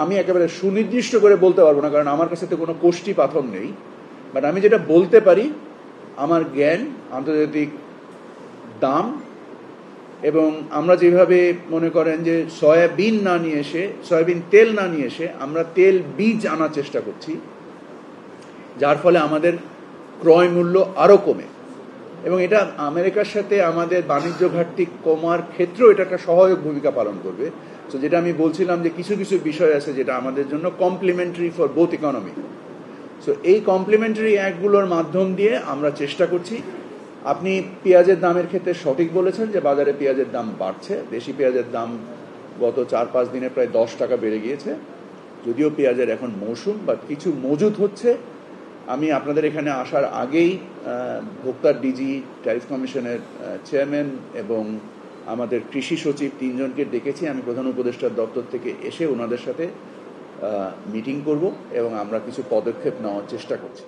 আমি একেবারে সুনির্দিষ্ট করে বলতে পারবো না, কারণ আমার কাছে তো কোনো কোষ্ঠী পাথর নেই। বাট আমি যেটা বলতে পারি, আমার জ্ঞান আন্তর্জাতিক দাম, এবং আমরা যেভাবে মনে করেন যে সয়াবিন তেল না নিয়ে এসে আমরা তেল বীজ আনার চেষ্টা করছি, যার ফলে আমাদের ক্রয় মূল্য আরও কমে, এবং এটা আমেরিকার সাথে আমাদের বাণিজ্য ঘাটতি কমার ক্ষেত্রেও এটা একটা সহায়ক ভূমিকা পালন করবে। তো যেটা আমি বলছিলাম যে কিছু কিছু বিষয় আছে যেটা আমাদের জন্য complementary for both economy. So এই কমপ্লিমেন্টারি অ্যাক্টগুলোর মাধ্যম দিয়ে আমরা চেষ্টা করছি। আপনি পেঁয়াজের দামের ক্ষেত্রে সঠিক বলেছেন যে বাজারে পেঁয়াজের দাম বাড়ছে। দেশি পেঁয়াজের দাম গত 4-5 দিনে প্রায় 10 টাকা বেড়ে গিয়েছে, যদিও পেঁয়াজের এখন মৌসুম, বা কিছু মজুত হচ্ছে। আমি আপনাদের এখানে আসার আগেই ভোক্তার ডিজি, ট্যারিফ কমিশনের চেয়ারম্যান এবং আমাদের কৃষি সচিব 3 জনকে ডেকেছি। আমি প্রধান উপদেষ্টার দপ্তর থেকে এসে ওনাদের সাথে মিটিং করব এবং আমরা কিছু পদক্ষেপ নেওয়ার চেষ্টা করছি।